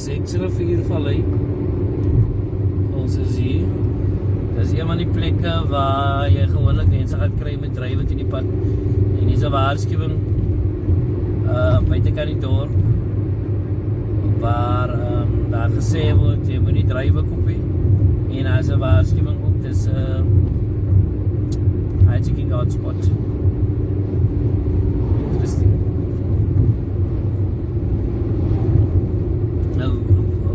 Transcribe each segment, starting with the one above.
6 riviervallei. Ons is hier. Dis een van die plekke waar jy gewoonlik mense gaan kry met drywe teen die pad. En hier is 'n waarskuwing buitekant die dorp waar daar gesê word jy moet nie drywe koop nie. En as 'n waarskuwing ook, dis hijacking hotspot. Interesting. Nou,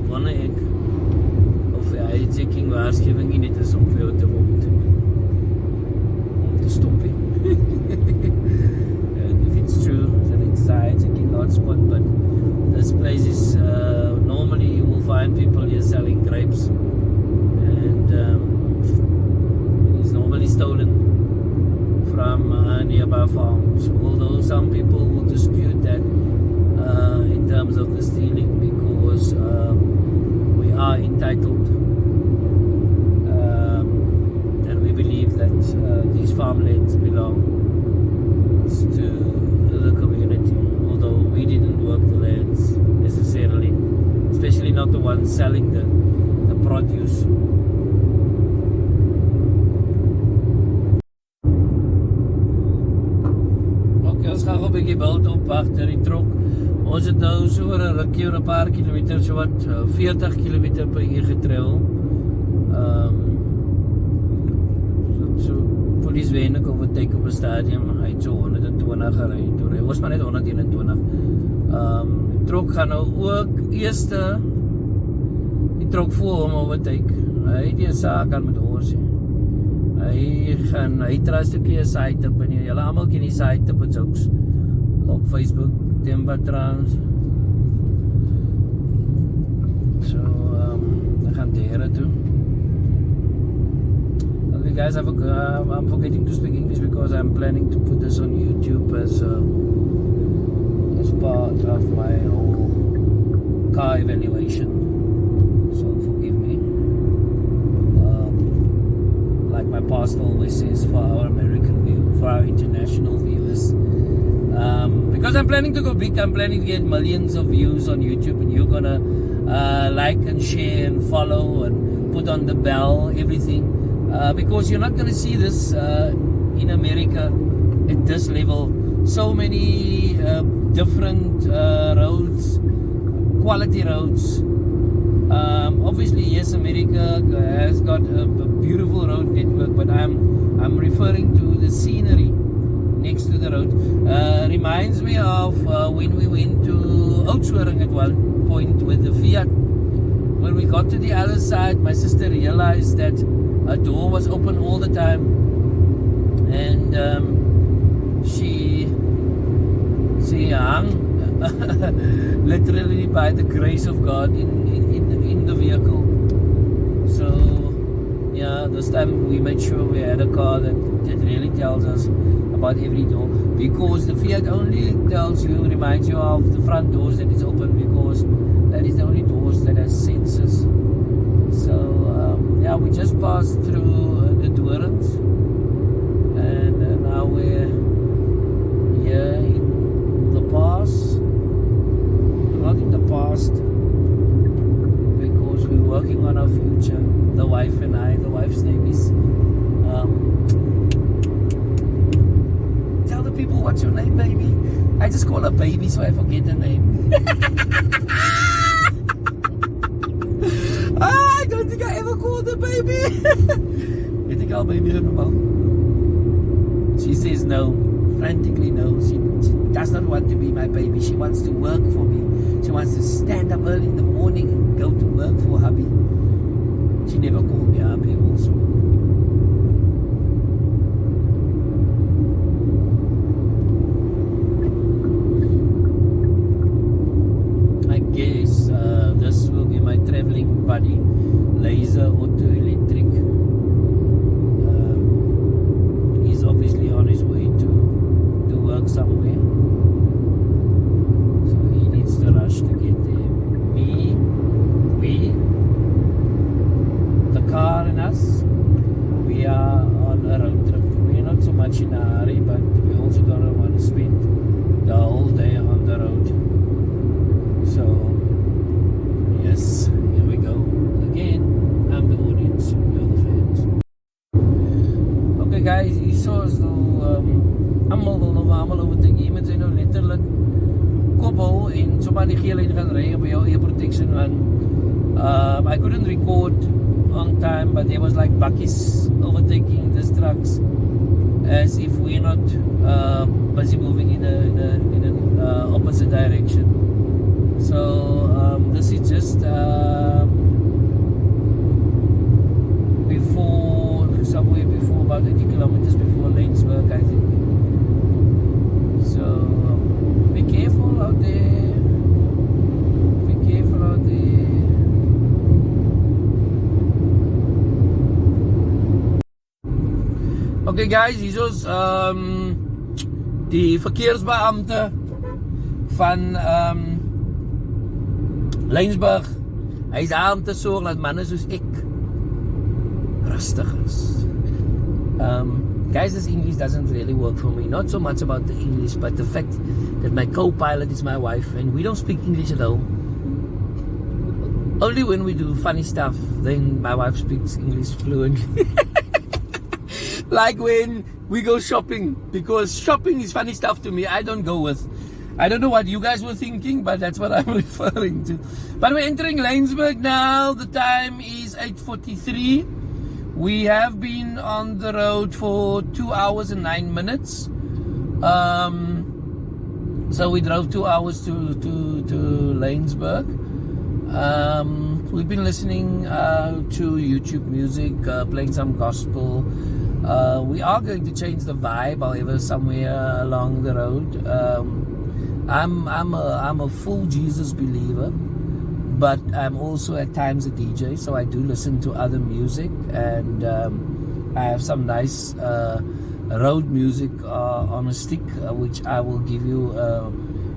wanneer ek of die hijacking waarskuwing nie net is om vir jou te word om te stop nie. And if it's true, then it's a hijacking hotspot, but this place is normally you will find people here selling grapes, and it's normally stolen from nearby farms, although some people will dispute that in terms of the stealing, because we are entitled and we believe that these farmlands belong to the community, although we didn't work the lands necessarily, especially not the ones selling the produce. Okay, ons gaan 'n bietjie bult op agter die trok. Ons het nou so oor 'n rukkie oor 'n paar kilometer, so wat 40 km/h getravel. So police wene kom overtake op 'n stadium, hy het so 120 gery, toe hy was maar net 121. Die trok gaan nou ook eerste die trok voor hom overtake. Hy het die saak aan met ons. Hy try 'n stukkie side-tip en julle almal ken die side-tip en jokes op Facebook, Timber Trans. So, ek gaan daar toe. Okay guys, I'm forgetting to speak English because I'm planning to put this on YouTube as part of my whole car evaluation. So forgive me. Like my past always says, for our American view, for our international viewers. Because I'm planning to go big, I'm planning to get millions of views on YouTube, and you're gonna like and share and follow and put on the bell, everything. Because you're not gonna see this in America at this level. So many different roads, quality roads. Obviously, yes, America has got a beautiful road network, but I'm referring to the scenery next to the road. Reminds me of when we went to Oudtshoorn at one point with the Fiat. When we got to the other side, my sister realized that a door was open all the time, and she hung literally by the grace of God in the vehicle. So yeah, this time we made sure we had a car that really tells us about every door, because the Fiat only reminds you of the front doors that is open, because that is the only doors that has sensors. So yeah, we just passed through the Dorings, and now we're here in the past. Not in the past, because we're working on our future, the wife and I. The wife's name is tell the people what's your name, baby. I just call her baby so I forget her name. I don't think I ever called her baby. You think I'll baby her normal? She says no, frantically no. She does not want to be my baby. She wants to work for me. She wants to stand up early in the morning and go to work for hubby. She never called me hubby also. I guess this will be my traveling buddy, Laser Auto Electric. He's obviously on his way to work somewhere, so he needs to rush to get there. We, the car and us, we are on a road trip. We're not so much in a hurry, but we also don't want to spend the whole day on the road. So guys, hierso is nou almal wil nou vir almal oortrek. Jy moet sy nou letterlik kop hou en sommer die geel lyn gaan ry op jou ear protection man. I couldn't record on time, but there was like buckies overtaking the trucks as if we're not busy moving in an opposite direction. So this is just somewhere before about 80 kilometers before Laingsburg, I think. So be careful out there. Be careful out there. Okay guys, hier is die verkeersbeampte van Laingsburg. Hy is daar om te sorg dat manne soos ek rustig is. Guys, this English doesn't really work for me. Not so much about the English, but the fact that my co-pilot is my wife and we don't speak English at home. Only when we do funny stuff, then my wife speaks English fluently. Like when we go shopping, because shopping is funny stuff to me. I don't go with. I don't know what you guys were thinking, but that's what I'm referring to. But we're entering Laingsburg now. The time is 8:43. We have been on the road for 2 hours and 9 minutes. So we drove 2 hours to Laingsburg. We've been listening to YouTube music, playing some gospel. We are going to change the vibe, however, somewhere along the road. I'm a full Jesus believer, but I'm also at times a DJ, so I do listen to other music, and I have some nice road music on a stick, which I will give you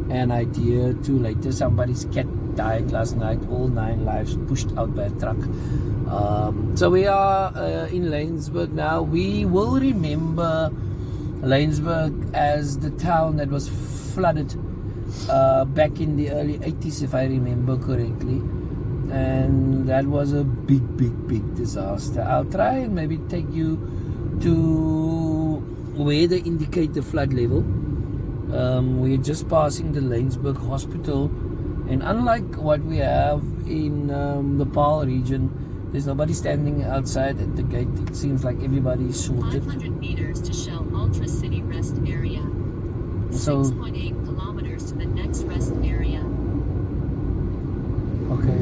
an idea to later. Somebody's cat died last night, all 9 lives pushed out by a truck. So we are in Laingsburg now. We will remember Laingsburg as the town that was flooded back in the early 80s, if I remember correctly, and that was a big disaster. I'll try and maybe take you to where they indicate the flood level. We're just passing the Laingsburg Hospital, and unlike what we have in the Paarl region, there's nobody standing outside at the gate. It seems like everybody is sorted. 500 meters to Shell Ultra City Rest Area. So 6.8 kilometers to the next rest area. Okay.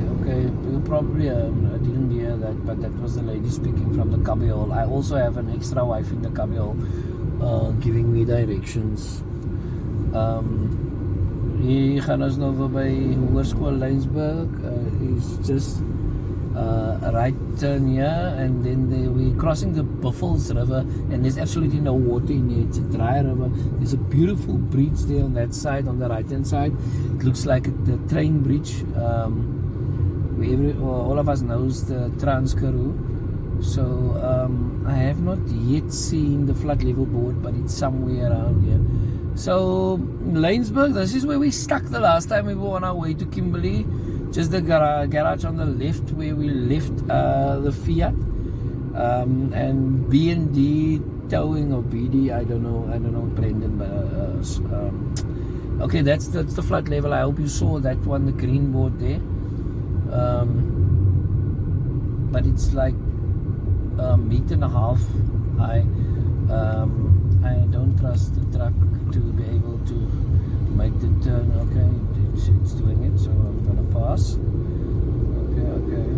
You probably I didn't hear that, but that was the lady speaking from the cubbyhole. I also have an extra wife in the cubbyhole giving me directions. Hier gaan ons nou by Hoërskool Laingsburg. It's just a right turn here, and then we're crossing the Buffels River, and there's absolutely no water in here. It's a dry river. There's a beautiful bridge there on that side, on the right hand side. It looks like the train bridge. All of us knows the Transkaroo. So I have not yet seen the flood level board, but it's somewhere around here. So Laingsburg, this is where we stuck the last time we were on our way to Kimberly. Just the garage on the left where we left the Fiat, and B&D towing, or BD, I don't know Brendan, but okay, that's the flood level. I hope you saw that one, the green board there. But it's like a meter and a half high. I don't trust the truck to be able to make the turn. Okay, it's doing it, so I'm gonna pass. Okay.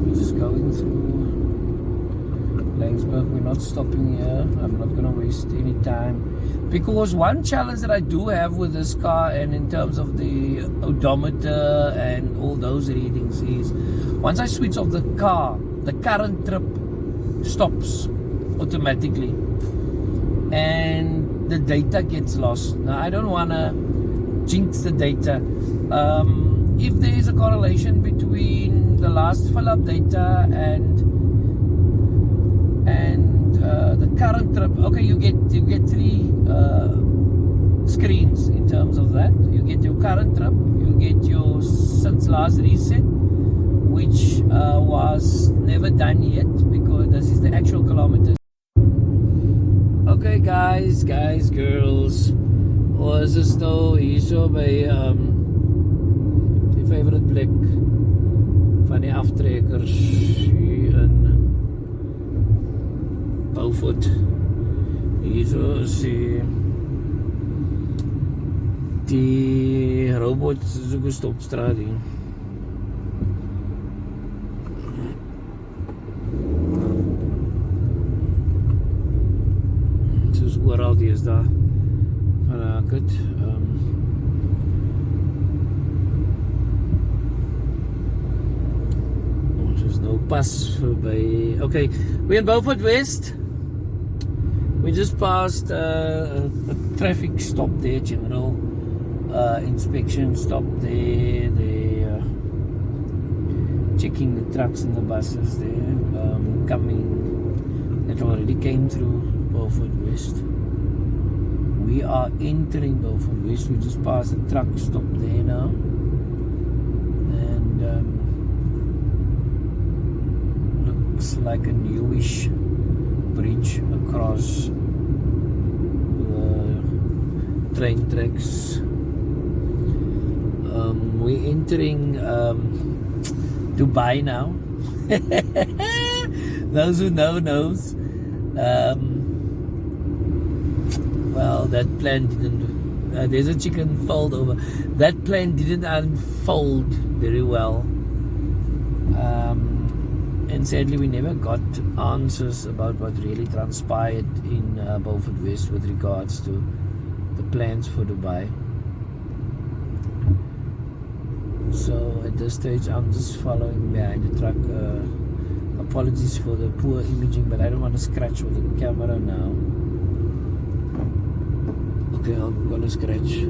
We're just going through Laingsburg. We're not stopping here. I'm not gonna waste any time, because one challenge that I do have with this car, and in terms of the odometer and all those readings, is once I switch off the car, the current trip stops automatically and the data gets lost. Now I don't want to jinx the data. If there is a correlation between the last fill up data and the current trip, okay, you get 3 screens in terms of that. You get your current trip, you get your since last reset, which was never done yet, because this is the actual kilometers. Okay guys, girls. Ons is nou hier so by die favorite plek van die aftrekkers hier in Beaufort. Hier so is die robots so gestop straat hier. Soos oral die is daar. Good. There's no bus by. Okay, we're in Beaufort West. We just passed a traffic stop there, general inspection stop there. They checking the trucks and the buses there coming. That already came through Beaufort West. We are entering Beaufort West. We just passed the truck stop there now, and looks like a newish bridge across the train tracks. We're entering Dubai now. Those who know knows. Well, that plan didn't. There's a chicken fold over. That plan didn't unfold very well, and sadly, we never got answers about what really transpired in Beaufort West with regards to the plans for Dubai. So at this stage, I'm just following behind the truck. Apologies for the poor imaging, but I don't want to scratch with the camera now. Okay, I'm gonna scratch.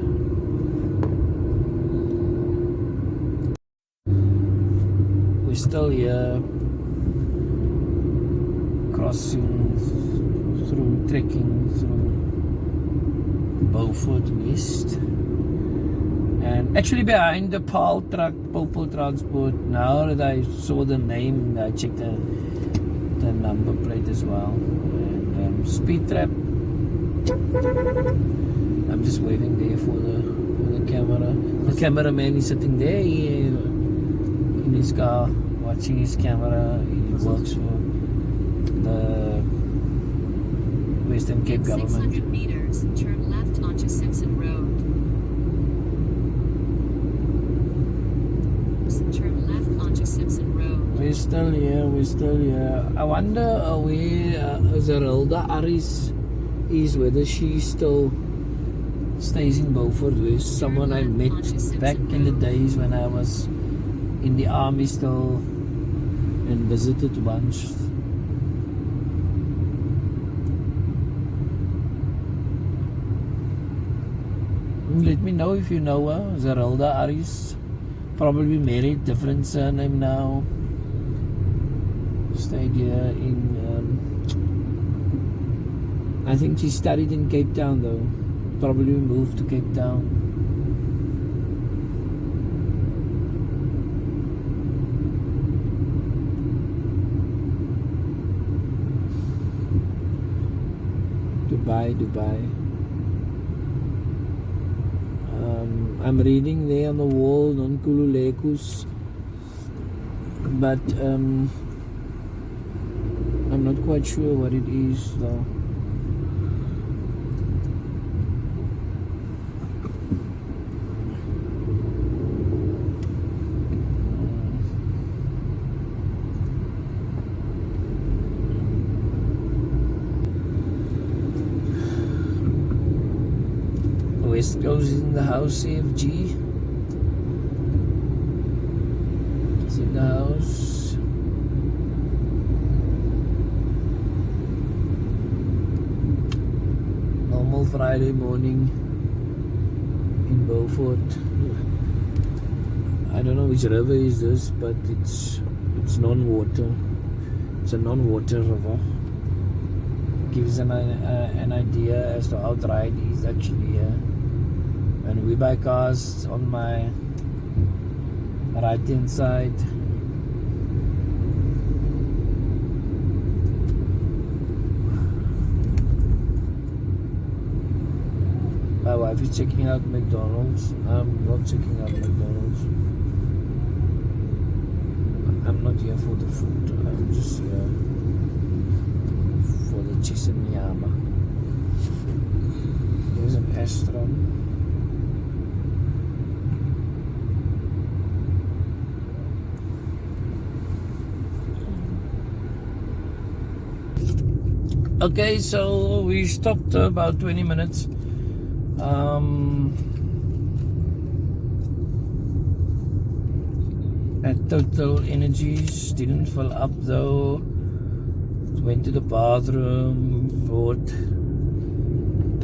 We're still here, crossing through, trekking through Beaufort West, and actually behind the Popal Transport. Now that I saw the name, I checked the number plate as well, and speed trap. I'm just waving there for the camera. The cameraman is sitting there in his car watching his camera. He works for the Western Cape government. 600 meters, turn left onto Simpson Road. Turn left onto Simpson Road. We're still here. I wonder where Zerelda Aris is, whether she still stays in Beaufort West. Someone I met back in the days when I was in the army still, and visited once. Let me know if you know her. Zerelda Aris, probably married, different surname now. Stayed here in I think she studied in Cape Town though. Probably moved to Cape Town. Dubai. I'm reading there on the wall, non-Kululekus, but I'm not quite sure what it is though. West Coast is in the house, CFG. It's in the house. Normal Friday morning in Beaufort. I don't know which river is this, but it's non-water. It's a non-water river. Gives an idea as to how dry it is actually here. And we buy cars on my right hand side. wife is checking out McDonald's. I'm not checking out McDonald's. I'm not here for the food. I'm just here for the chiseniyama. There's an Astron. Okay, so we stopped about 20 minutes. At Total Energies, didn't fill up though. Went to the bathroom, bought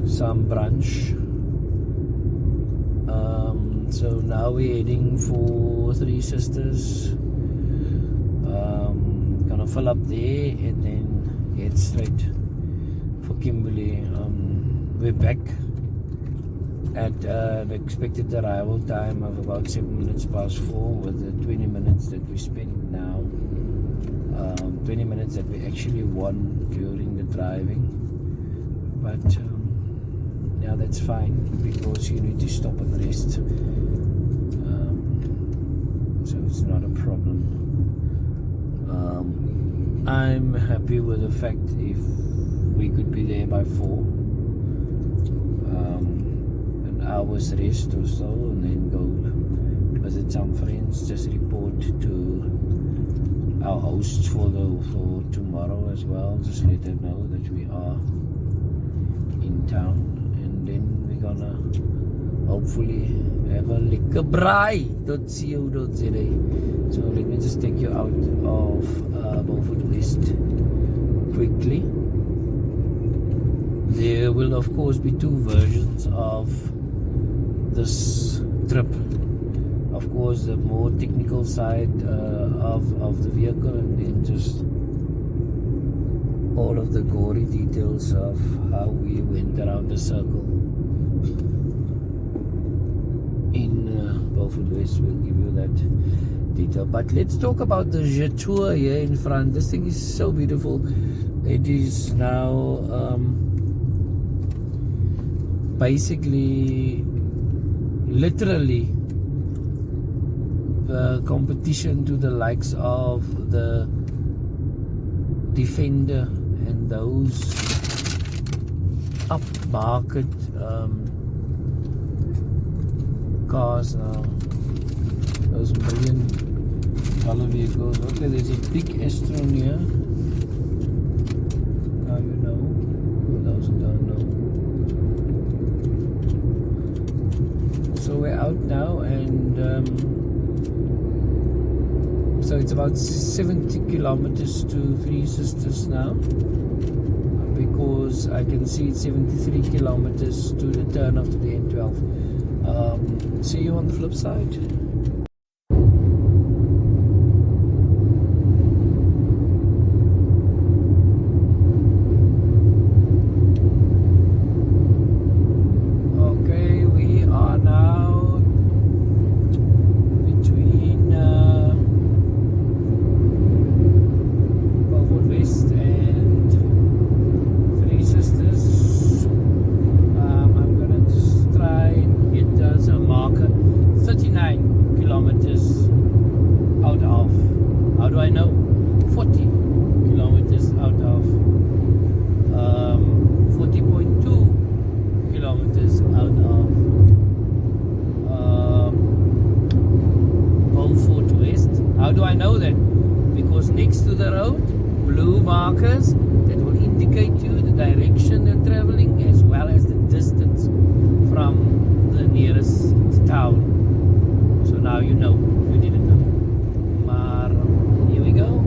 some brunch. So now we're heading for Three Sisters. Gonna fill up there and then head straight for Kimberly. We're back at an expected arrival time of about 7 minutes past 4 with the 20 minutes that we spent now. 20 minutes that we actually won during the driving. But yeah, that's fine because you need to stop and rest. So it's not a problem. I'm happy with the fact if we could be there by 4. An hour's rest or so, and then go visit some friends. Just report to our hosts for tomorrow as well. Just let them know that we are in town, and then we're gonna hopefully have a lekker braai.co.za. So let me just take you out of Beaufort West quickly. There will of course be 2 versions of this trip. Of course, the more technical side of the vehicle, and then just all of the gory details of how we went around the circle in Beaufort West. We'll give you that detail. But let's talk about the Jetour here in front. This thing is so beautiful. It is now basically literally the competition to the likes of the Defender and those upmarket cars now, those $1 million vehicles. Okay, there's a big Astron here. Now you know, for those who don't know. So we're out now, and so it's about 70 kilometers to Three Sisters now, because I can see it's 73 kilometers to the turn after the N12. See you on the flip side. How do I know? 40 kilometers out of 40.2 kilometers out of Beaufort West. How do I know that? Because next to the road, blue markers that will indicate you the direction they're traveling as well as the distance from the nearest town. So now you know, if you didn't know. Here we go.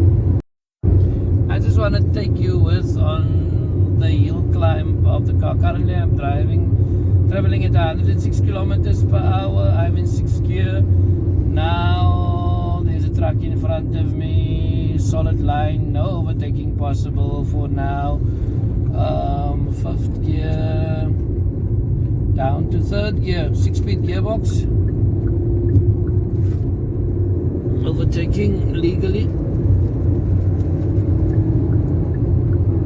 I just want to take you with on the hill climb of the car. Currently I'm traveling at 106 kilometers per hour. I'm in 6th gear. Now there's a truck in front of me. Solid line, no overtaking possible for now. 5th gear. Down to 3rd gear. 6-speed gearbox. Overtaking legally.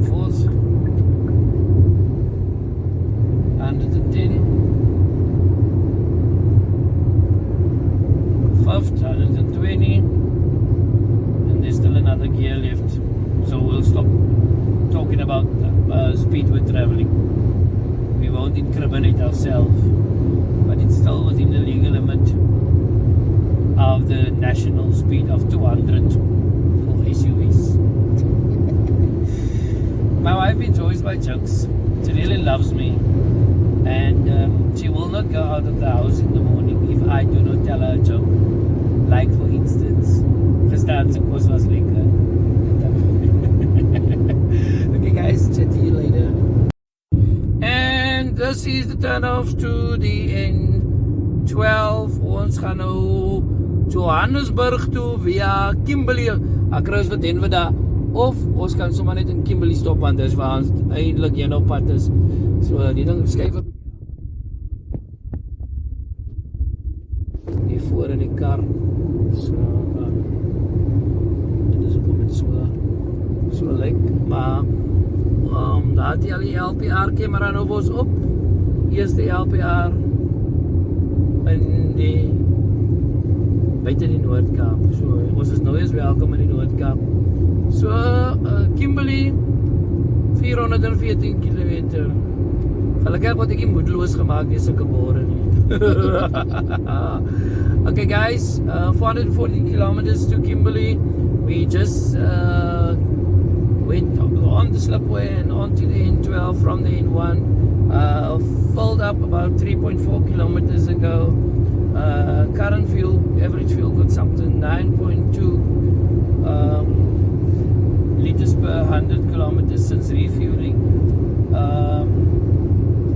4th. 110. about speed we're traveling. We won't incriminate ourselves, but it's still within the legal limit of the national speed of 200 for SUVs. My wife enjoys my jokes. She really loves me, and she will not go out of the house in the morning if I do not tell her a joke. Like for instance, gister se kos was lekker. Okay guys, chat to you later. And this is the turnoff to the N12. Ons gaan nou Johannesburg toe via Kimberly. Ek kry ons vir Denver daar. Of ons kan sommer net in Kimberly stop, want dis waar ons eintlik een op pad is. So die ding skuif op hier voor in die kar. So dit is ook met so lyk, maar daar het jy al die LPR camera nou ons op. Eerste LPR in die buite die Noord-Kaap. So ons is nou eens welkom in die Noord-Kaap. So Kimberly 414 km. Gelukkig word ek nie moedeloos gemaak deur sulke bore nie. Okay guys, 440 kilometers to Kimberly. We just went on the slipway and onto the N12 from the N1. Filled up about 3.4 kilometers ago. Current fuel, average fuel consumption 9.2 liters per 100 kilometers since refueling.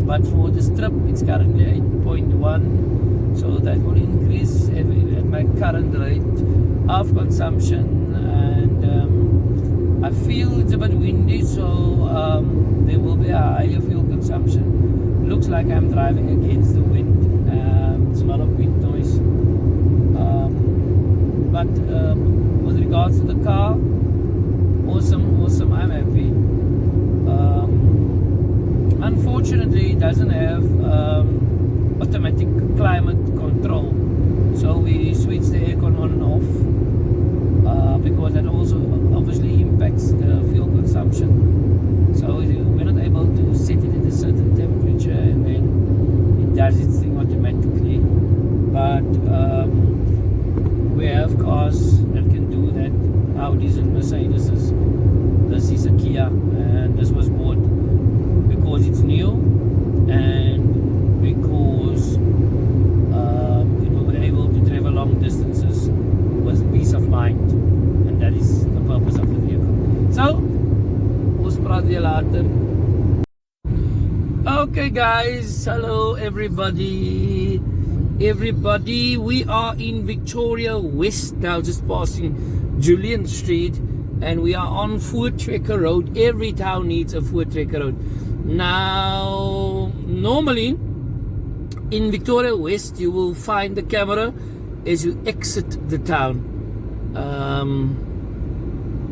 But for this trip it's currently 8.1, so that will increase at my current rate of consumption. And I feel it's a bit windy, so there will be a higher fuel consumption. Looks like I'm driving against the wind. It's a lot of wind noise. But with regards to the car, awesome, I'm happy. Unfortunately, it doesn't have automatic climate control, so we switch the aircon on and off because that also obviously impacts the fuel consumption. So we're not able to set it at a certain temperature and then it does its thing automatically. But we have cars that can do that, Audis and Mercedes. This is a Kia, and this was bought because it's new and because it will be able to travel long distances with peace of mind, and that is the purpose of the vehicle. So, ons praat weer later. Okay guys, hello everybody. We are in Victoria West now, just passing Julian Street, and we are on Voortrekker Road. Every town needs a Voortrekker Road. Now, normally in Victoria West you will find the camera as you exit the town.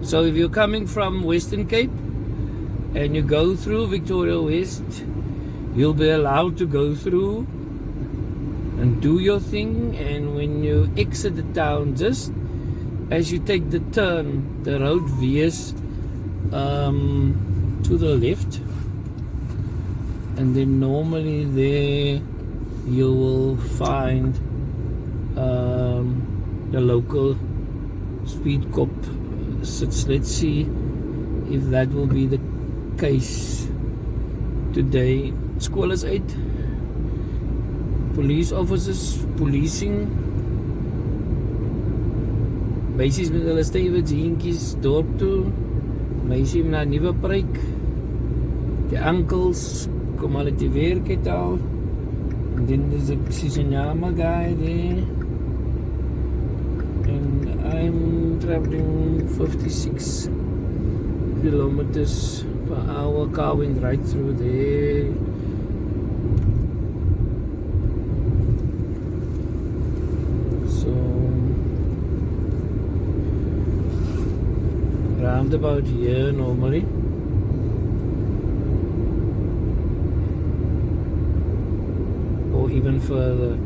So if you're coming from Western Cape and you go through Victoria West, you'll be allowed to go through and do your thing, and when you exit the town, just as you take the turn, the road veers to the left, and then normally there you will find the local speed cop sits. Let's see if that will be the case today. School is 8. Police officers policing. Meisies met hulle stywe jeentjies dorp toe. Meisie met haar nuwe pruik. Die ankels kom al uit die werk uit al. And then there's a Sisanyama guy there. And I'm traveling 56 kilometers per hour. Car went right through there. So round about here normally. Or even further,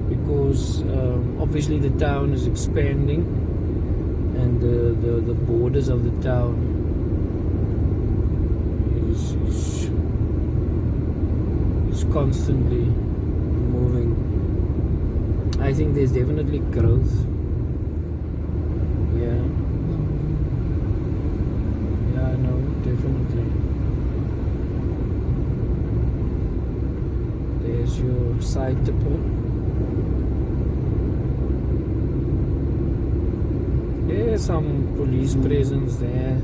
because obviously the town is expanding, and the borders of the town constantly moving. I think there's definitely growth. Yeah. Yeah, no, definitely. There's your side tipper. There's some police presence there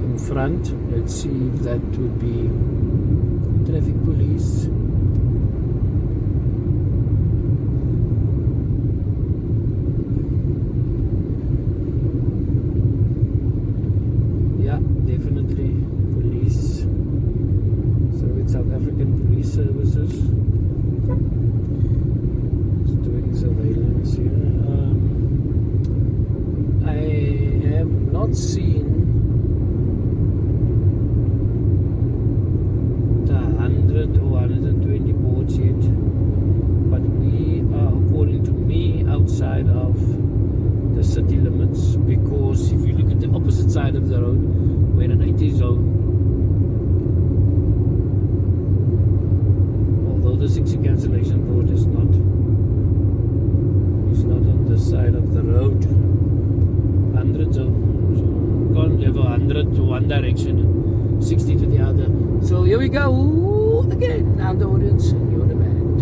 in front. Let's see if that would be traffic police. Yeah, definitely police. So it's South African Police Services. It's doing surveillance here. I have not seen the 100 or 120 boards yet, but we are, according to me, outside of the city limits, because if you look at the opposite side of the road, we're in an 80 zone. Although the 60 cancellation board is not on this side of the road. 100 zone. So can't have 100 to one direction, 60 to the other. So here we go again. I'm the audience and you're the band.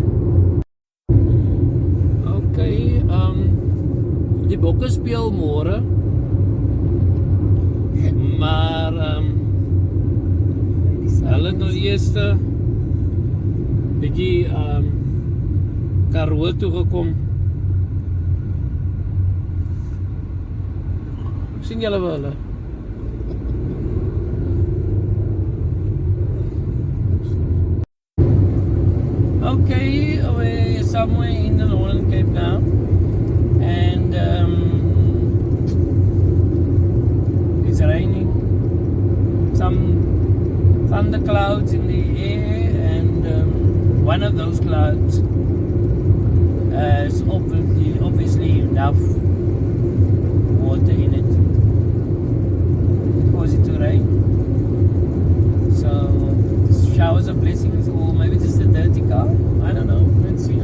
Okay, die bokke speel môre. Maar hulle het nou eers bietjie Karoo toe gekom. Sien julle wel hulle? Okay, we're somewhere in the Northern Cape now, and it's raining. Some thunder clouds in the air, and one of those clouds has obviously enough water in it for it to rain. So showers of blessings, or maybe just a dirty car. I don't know. Let's see.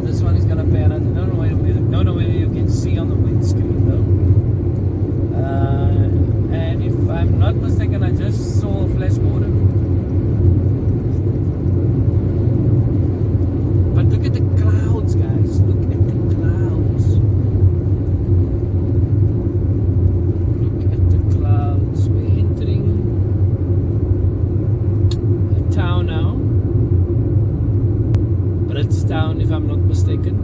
This one is gonna pan. I don't know whether you can see on the windscreen though. And if I'm not mistaken, I just saw a flash Gordon. But look at the clouds, guys. Look at the clouds. Look at the clouds. We're entering a town now. Bridgetown, if I'm not mistaken.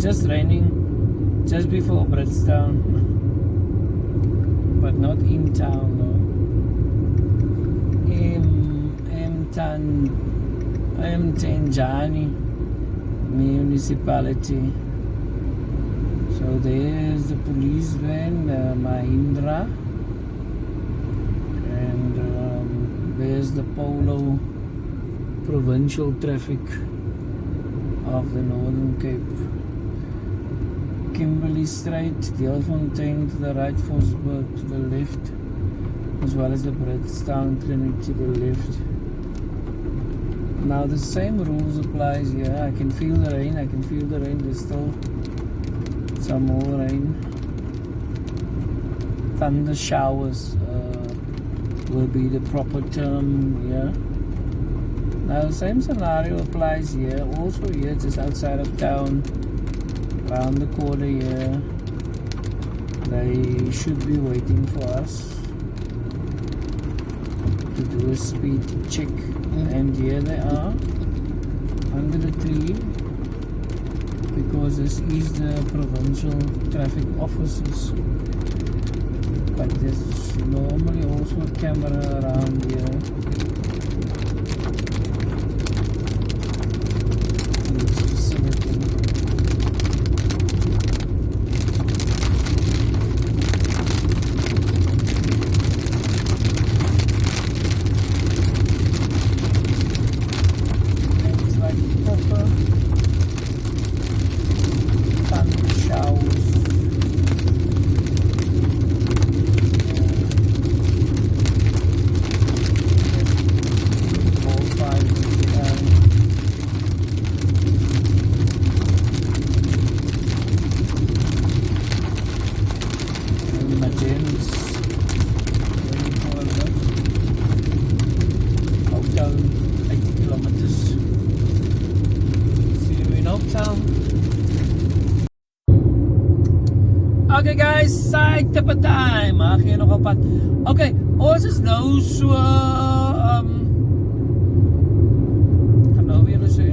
Just raining just before Bridgetown, but not in town though. Mtanjani municipality. So there's the police van, Mahindra, and there's the Polo provincial traffic of the Northern Cape. Kimberly Strait, Deelfontein to the right, Vosburg to the left, as well as the Bridgetown Clinic to the left. Now the same rules applies here. I can feel the rain, there's still some more rain. Thunder showers will be the proper term here. Now the same scenario applies here, also here just outside of town. Around the corner here, they should be waiting for us to do a speed check, and here they are. under the tree because this is the provincial traffic offices. But there's normally also a camera around here. In this facility. And it's like proper sun showers. Okay guys, side tip time. Geen nog op pad. Okay, ons is nou so kan nou weer sê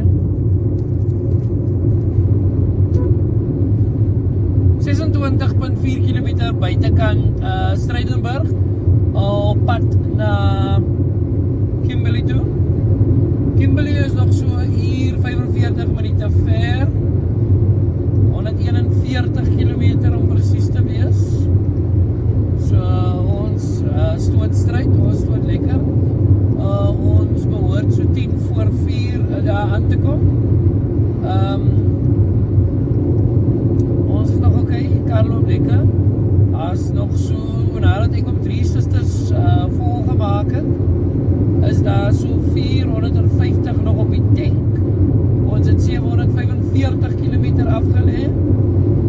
26.4 km buitekant Strijdensburg op pad na Kimberly toe. Kimberly is nog so uur 45 minute ver. 141 km om precies te wees. So ons stootstryd, ons stoot lekker. Ons behoort so 10 voor 4 daar aan te kom. Ons is nog oké, kar loop lekker. As nog so, nadat ek op 3 sisters volgemaak het, is daar so 450 nog op die tank. Ons het 745 km afgelegd.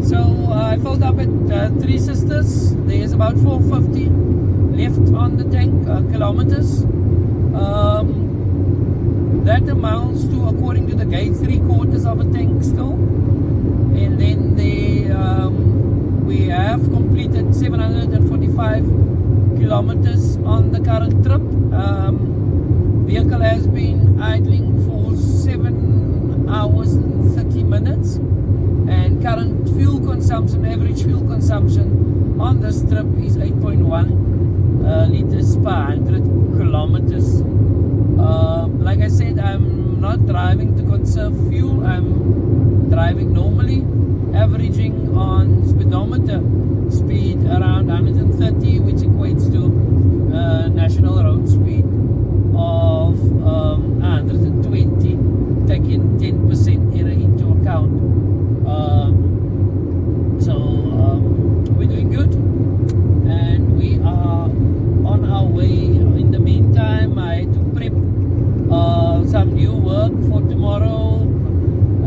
So I filled up at 3 sisters. There's about 450 left on the tank kilometers. That amounts to, according to the gate, 3/4 of a tank still. And then we have completed 745 kilometers on the current trip. Vehicle has been idling for 7 hours and 30 minutes. And current fuel consumption, average fuel consumption on this trip is 8.1 liters per 100 kilometers. Like I said, I'm not driving to conserve fuel. I'm driving normally, averaging on speedometer speed around 130, which equates to national road speed of 120, taking 10% error into account. We're doing good, and we are on our way. In the meantime, I had to prep some new work for tomorrow,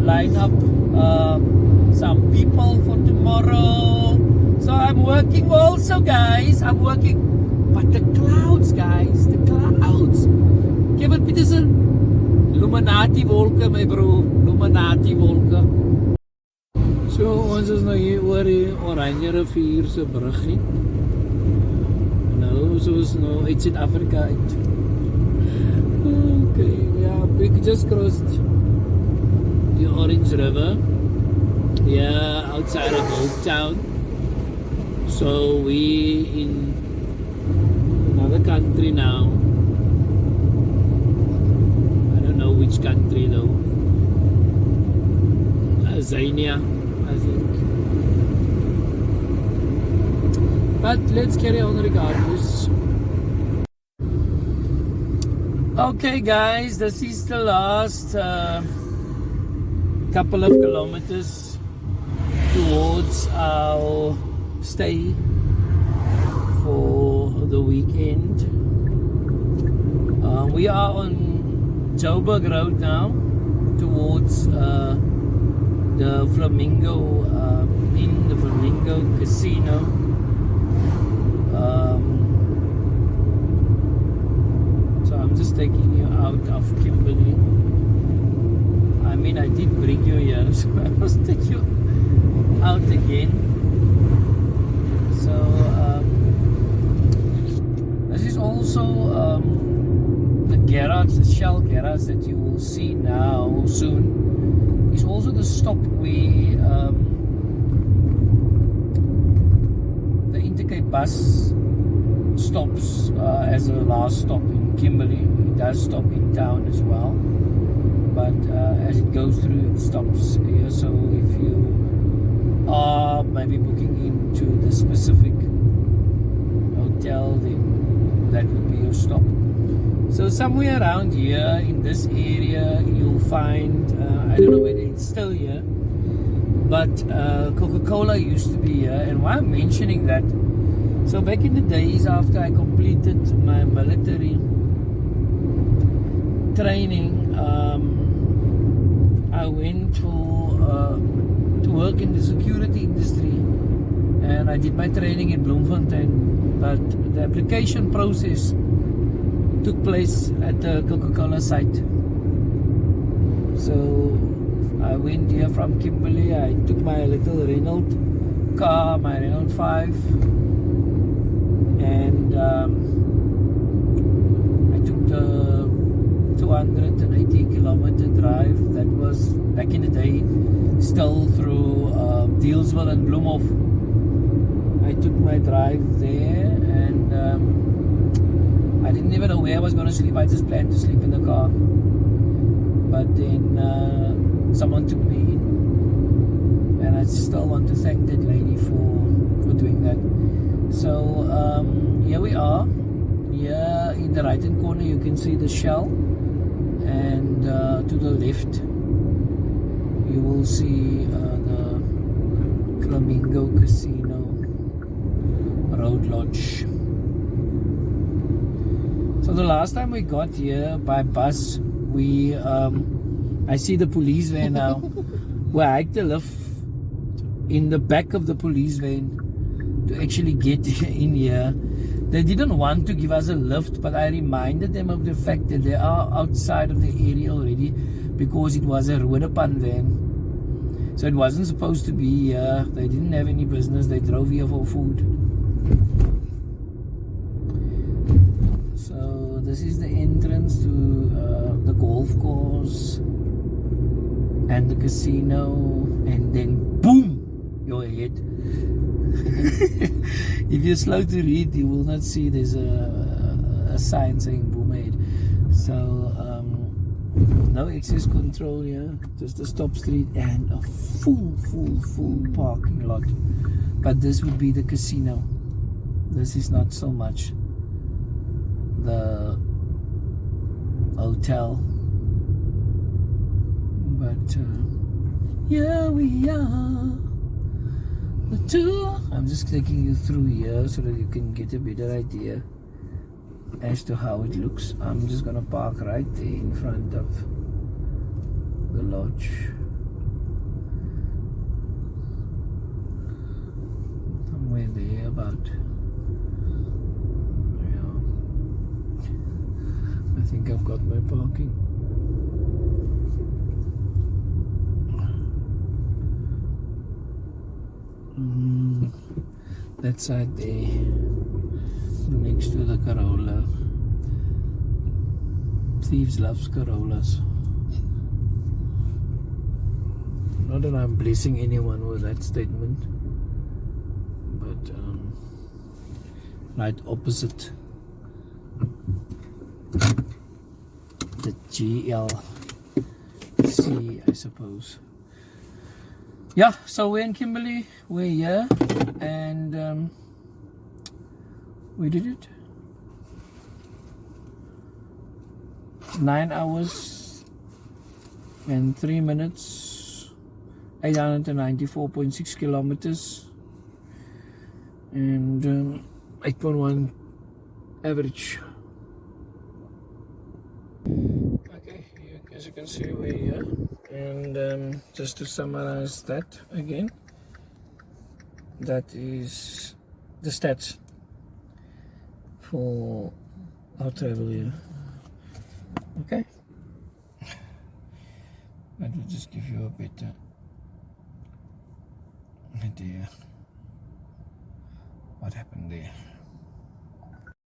line up some people for tomorrow. So I'm working also, guys. I'm working, but the clouds, guys, the clouds. Kevin Peterson, Illuminati wolke, my bro, Illuminati wolke. So ons is nou hier oor die Oranje rivier se bruggie. Nou, soos nou uit Suid-Afrika uit. Okay, yeah, we just crossed the Orange River. Yeah, outside of Old Town. So we in another country now. I don't know which country though. Zania, I think. But let's carry on regardless. Okay guys, this is the last couple of kilometers towards our stay for the weekend. We are on Joburg Road now towards the Flamingo, in the Flamingo Casino. So I'm just taking you out of Kimberly. I mean, I did bring you here, so I must take you out again. So this is also the garage, the Shell Hotel garage that you will see now soon is also the stop where the Intercape bus stops as a last stop in Kimberly. It does stop in town as well, but as it goes through, it stops here. So if you are maybe booking into the specific hotel, then that would be your stop. So somewhere around here in this area, you'll find, I don't know whether it's still here, but Coca-Cola used to be here. And why I'm mentioning that, so back in the days after I completed my military training, I went to work in the security industry, and I did my training in Bloemfontein, but the application process took place at the Coca-Cola site. So I went here from Kimberly. I took my little Renault car, my Renault 5, and I took the 280 kilometer drive. That was back in the day, still through Dealsville and Bloemhof. I took my drive there, and I didn't even know where I was going to sleep. I just planned to sleep in the car, but then someone took me in, and I still want to thank that lady for doing that. So here we are. Here in the right hand corner you can see the Shell, and to the left you will see the Flamingo Casino Road Lodge. So the last time we got here by bus, we I see the police van now. We had to live in the back of the police van to actually get in here. They didn't want to give us a lift, but I reminded them of the fact that they are outside of the area already, because it was a Roodepan van. So it wasn't supposed to be here. They didn't have any business. They drove here for food. So this is the entrance to the golf course and the casino, and then boom, your head. If you're slow to read, you will not see there's a sign saying boom ahead. So no access control here, just a stop street and a full parking lot. But this would be the casino. This is not so much the hotel, but here we are, the tour. I'm just taking you through here so that you can get a better idea as to how it looks. I'm just gonna park right there in front of the lodge. Somewhere there about. I think I've got my parking. That side there, next to the Corolla. Thieves loves Corollas. Not that I'm blessing anyone with that statement, but right opposite the GLC, I suppose. Yeah, so we're in Kimberly, we're here, and we did it. 9 hours and 3 minutes, 894.6 kilometers, and 8.1 average. Okay, as you can see, we're here. And just to summarize that again, that is the stats for our travel here. Okay, that will just give you a better idea what happened there.